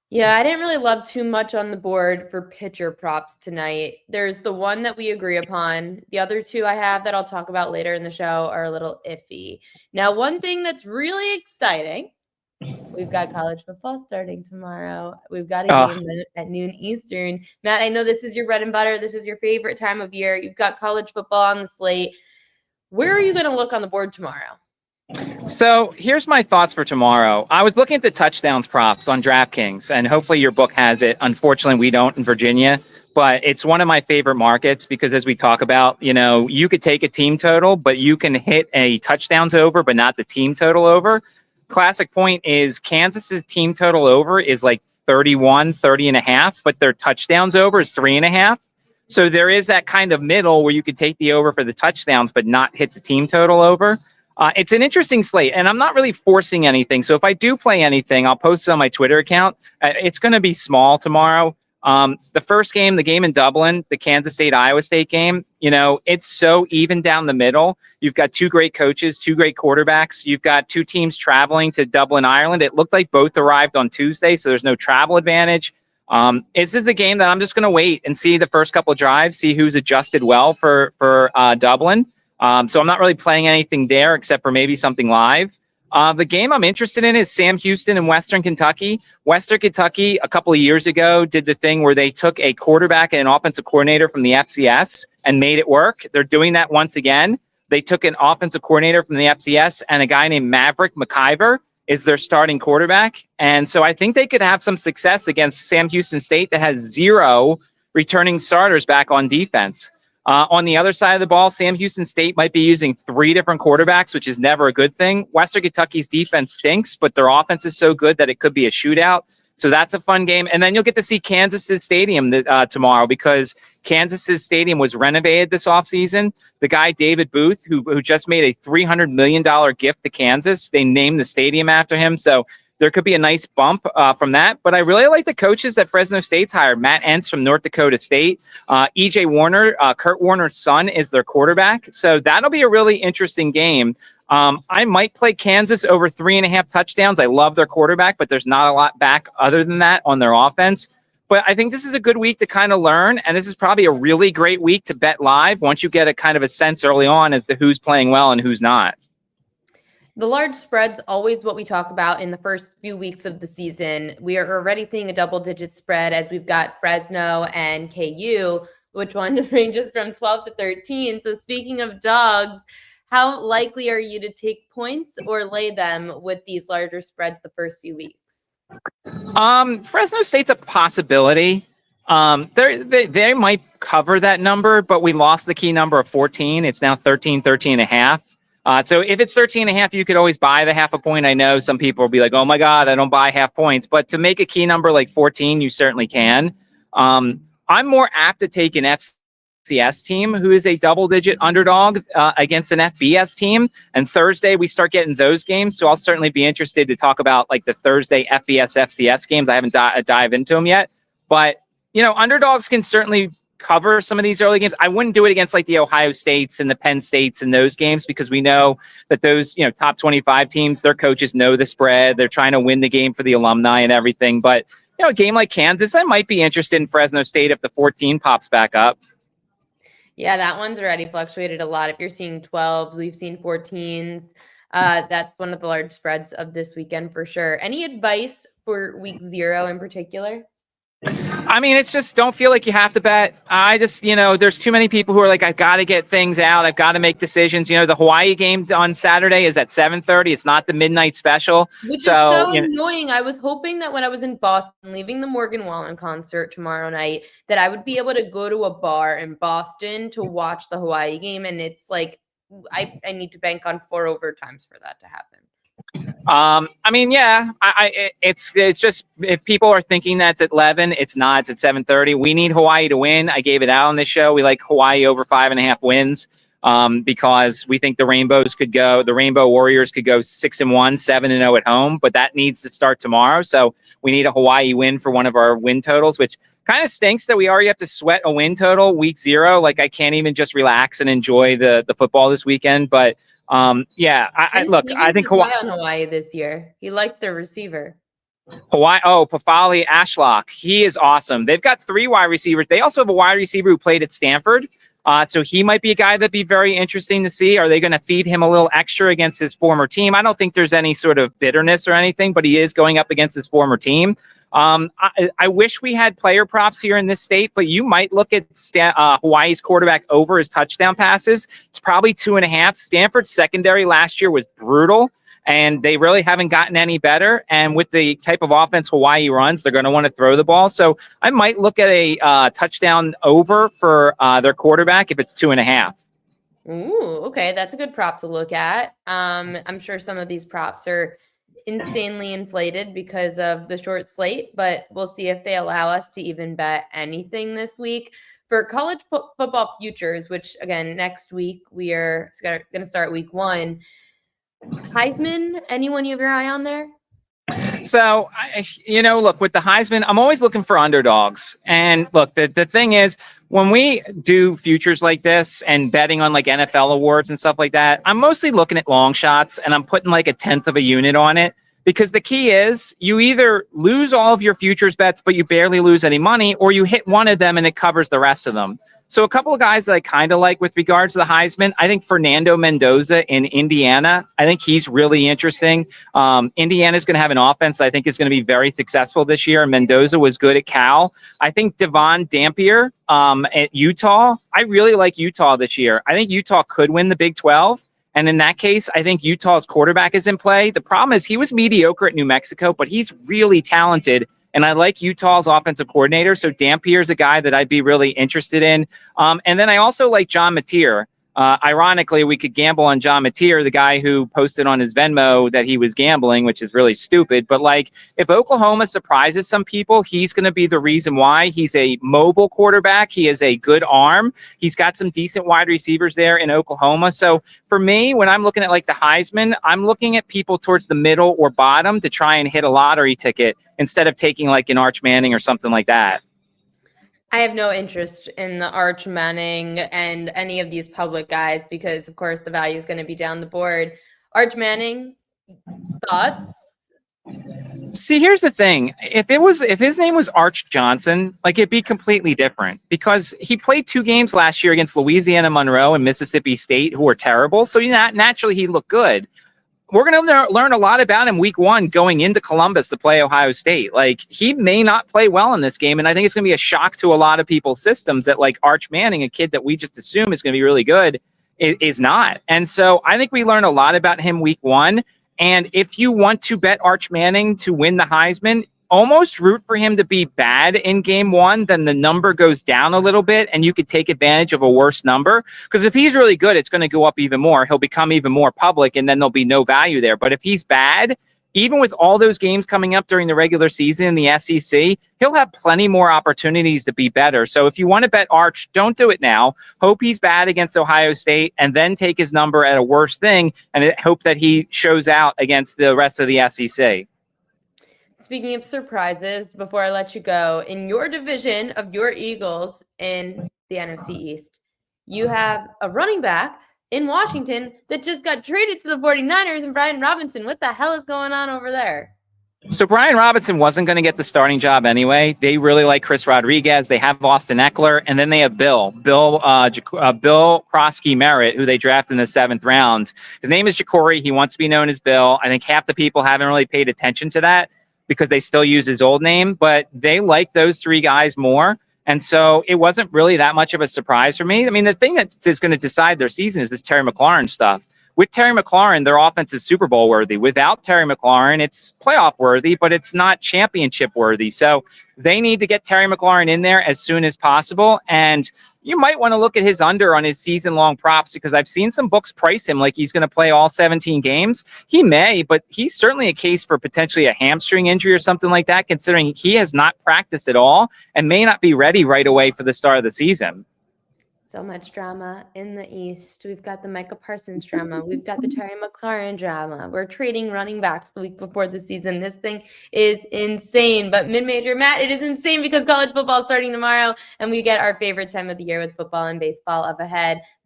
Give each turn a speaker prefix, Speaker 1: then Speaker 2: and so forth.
Speaker 1: Yeah, I didn't really love too much on the board for pitcher props tonight. There's the one that we agree upon. The other two I have that I'll talk about later in the show are a little iffy. Now, one thing that's really exciting, we've got college football starting tomorrow. We've got a
Speaker 2: Uh,
Speaker 1: game at noon Eastern. Matt, I know this is your bread and butter. This is your favorite time of year. You've got college football on the slate. Where are you going to look on the board tomorrow?
Speaker 2: so here's my thoughts for tomorrow. I was looking at the touchdowns props on DraftKings, and hopefully your book has it. Unfortunately, we don't in Virginia, but it's one of my favorite markets because as we talk about, you could take a team total, but you can hit a touchdowns over, but not the team total over. Classic point is Kansas's team total over is like 31, 30 and a half, but their touchdowns over is 3.5. So there is that kind of middle where you could take the over for the touchdowns, but not hit the team total over. It's an interesting slate, and I'm not really forcing anything. So if I do play anything, I'll post it on my Twitter account. It's going to be small tomorrow. The first game, the game in Dublin, the Kansas State Iowa State game, it's so even down the middle. You've got two great coaches, two great quarterbacks. You've got two teams traveling to Dublin, Ireland. It looked like both arrived on Tuesday, so there's no travel advantage. This is a game that I'm just going to wait and see the first couple of drives, see who's adjusted well for Dublin. So I'm not really playing anything there except for maybe something live. The game I'm interested in is Sam Houston in Western Kentucky. Western Kentucky, a couple of years ago, did the thing where they took a quarterback and an offensive coordinator from the FCS and made it work. They're doing that once again. They took an offensive coordinator from the FCS and a guy named Maverick McIver is their starting quarterback. And so I think they could have some success against Sam Houston State that has zero returning starters back on defense. On the other side of the ball, Sam Houston State might be using three different quarterbacks, which is never a good thing. Western Kentucky's defense stinks, but their offense is so good that it could be a shootout. So that's a fun game. And then you'll get to see Kansas's stadium tomorrow because Kansas's stadium was renovated this offseason. The guy, David Booth, who just made a $300 million gift to Kansas, they named the stadium after him. So there could be a nice bump from that. But I really like the coaches that Fresno State's hired. Matt Entz from North Dakota State. E.J. Warner, Kurt Warner's son, is their quarterback. So that'll be a really interesting game. I might play Kansas over 3.5 touchdowns. I love their quarterback, but there's not a lot back other than that on their offense. But I think this is a good week to kind of learn. And this is probably a really great week to bet live once you get a kind of a sense early on as to who's playing well and who's not.
Speaker 1: The large spread's always what we talk about in the first few weeks of the season. We are already seeing a double-digit spread as we've got Fresno and KU, which one ranges from 12 to 13. So speaking of dogs, how likely are you to take points or lay them with these larger spreads the first few weeks?
Speaker 2: Fresno State's a possibility. They might cover that number, but we lost the key number of 14. It's now 13 and a half. So if it's 13 and a half, you could always buy the half a point. I know some people will be like, oh my God, I don't buy half points. But to make a key number like 14, you certainly can. I'm more apt to take an FCS team who is a double-digit underdog against an FBS team. And Thursday, we start getting those games. So I'll certainly be interested to talk about like the Thursday FBS, FCS games. I haven't dive into them yet. But, underdogs can certainly cover some of these early games. I wouldn't do it against like the Ohio States and the Penn States and those games because we know that those, top 25 teams, their coaches know the spread. They're trying to win the game for the alumni and everything. But, a game like Kansas, I might be interested in Fresno State if the 14 pops back up.
Speaker 1: Yeah, that one's already fluctuated a lot. If you're seeing 12s, we've seen 14s. That's one of the large spreads of this weekend for sure. Any advice for week 0 in particular?
Speaker 2: I mean, it's just don't feel like you have to bet. I just, there's too many people who are like, I've got to get things out. I've got to make decisions. The Hawaii game on Saturday is at 7:30. It's not the midnight special.
Speaker 1: Which is so annoying. I was hoping that when I was in Boston, leaving the Morgan Wallen concert tomorrow night, that I would be able to go to a bar in Boston to watch the Hawaii game. And it's like, I need to bank on 4 overtimes for that to happen.
Speaker 2: I mean, yeah, it's just if people are thinking that's at 11, it's not. It's at 7:30. We need Hawaii to win. I gave it out on this show. We like Hawaii over 5.5 wins because we think the Rainbow Warriors could go 6-1, 7-0 at home, but that needs to start tomorrow. So we need a Hawaii win for one of our win totals, which kind of stinks that we already have to sweat a win total week 0. Like I can't even just relax and enjoy the football this weekend, but I think
Speaker 1: Hawaii on Hawaii this year. He liked their receiver.
Speaker 2: Hawaii. Oh, Pafali Ashlock. He is awesome. They've got 3 wide receivers. They also have a wide receiver who played at Stanford. So he might be a guy that'd be very interesting to see. Are they going to feed him a little extra against his former team? I don't think there's any sort of bitterness or anything, but he is going up against his former team. I wish we had player props here in this state, but you might look at Hawaii's quarterback over his touchdown passes. It's probably 2.5. Stanford's secondary last year was brutal, and they really haven't gotten any better. And with the type of offense Hawaii runs, they're going to want to throw the ball. So I might look at a touchdown over for their quarterback if it's 2.5.
Speaker 1: Ooh, okay. That's a good prop to look at. I'm sure some of these props are insanely inflated because of the short slate, but we'll see if they allow us to even bet anything this week. For college football futures, which again, next week we are going to start week 1. Heisman, anyone you have your eye on there?
Speaker 2: So, look, with the Heisman, I'm always looking for underdogs. And look, the thing is, when we do futures like this and betting on like NFL awards and stuff like that, I'm mostly looking at long shots and I'm putting like 1/10 of a unit on it. Because the key is you either lose all of your futures bets, but you barely lose any money, or you hit one of them and it covers the rest of them. So a couple of guys that I kind of like with regards to the Heisman, I think Fernando Mendoza in Indiana, I think he's really interesting. Indiana's going to have an offense I think is going to be very successful this year. Mendoza was good at Cal. I think Devon Dampier at Utah, I really like Utah this year. I think Utah could win the Big 12. And in that case, I think Utah's quarterback is in play. The problem is he was mediocre at New Mexico, but he's really talented. And I like Utah's offensive coordinator. So Dampier is a guy that I'd be really interested in. And then I also like John Mateer. Ironically, we could gamble on John Mateer, the guy who posted on his Venmo that he was gambling, which is really stupid. But like, if Oklahoma surprises some people, he's going to be the reason why. He's a mobile quarterback. He has a good arm. He's got some decent wide receivers there in Oklahoma. So for me, when I'm looking at like the Heisman, I'm looking at people towards the middle or bottom to try and hit a lottery ticket instead of taking like an Arch Manning or something like that.
Speaker 1: I have no interest in the Arch Manning and any of these public guys because, of course, the value is going to be down the board. Arch Manning, thoughts?
Speaker 2: See, here's the thing. If his name was Arch Johnson, like it'd be completely different because he played 2 games last year against Louisiana Monroe and Mississippi State, who are terrible. So naturally he looked good. We're going to learn a lot about him week 1 going into Columbus to play Ohio State. Like he may not play well in this game. And I think it's going to be a shock to a lot of people's systems that like Arch Manning, a kid that we just assume is going to be really good, is not. And so I think we learn a lot about him week 1. And if you want to bet Arch Manning to win the Heisman, almost root for him to be bad in game 1, then the number goes down a little bit and you could take advantage of a worse number. Because if he's really good, it's going to go up even more. He'll become even more public and then there'll be no value there. But if he's bad, even with all those games coming up during the regular season in the SEC, he'll have plenty more opportunities to be better. So if you want to bet Arch, don't do it now. Hope he's bad against Ohio State and then take his number at a worse thing and hope that he shows out against the rest of the SEC.
Speaker 1: Speaking of surprises, before I let you go, in your division of your Eagles in the NFC East, you have a running back in Washington that just got traded to the 49ers and Brian Robinson. What the hell is going on over there?
Speaker 2: So Brian Robinson wasn't going to get the starting job anyway. They really like Chris Rodriguez. They have Austin Eckler, and then they have Bill Krosky Merritt, who they drafted in the 7th round. His name is Jacory. He wants to be known as Bill. I think half the people haven't really paid attention to that because they still use his old name, but they like those 3 guys more. And so it wasn't really that much of a surprise for me. I mean, the thing that is going to decide their season is this Terry McLaurin stuff. With Terry McLaurin, their offense is Super Bowl worthy. Without Terry McLaurin, it's playoff worthy, but it's not championship worthy. So they need to get Terry McLaurin in there as soon as possible. And you might want to look at his under on his season-long props because I've seen some books price him like he's going to play all 17 games. He may, but he's certainly a case for potentially a hamstring injury or something like that, considering he has not practiced at all and may not be ready right away for the start of the season.
Speaker 1: So much drama in the East. We've got the Micah Parsons drama. We've got the Terry McLaurin drama. We're trading running backs the week before the season. This thing is insane. But mid-major, Matt, it is insane because college football is starting tomorrow, and we get our favorite time of the year with football and baseball up ahead.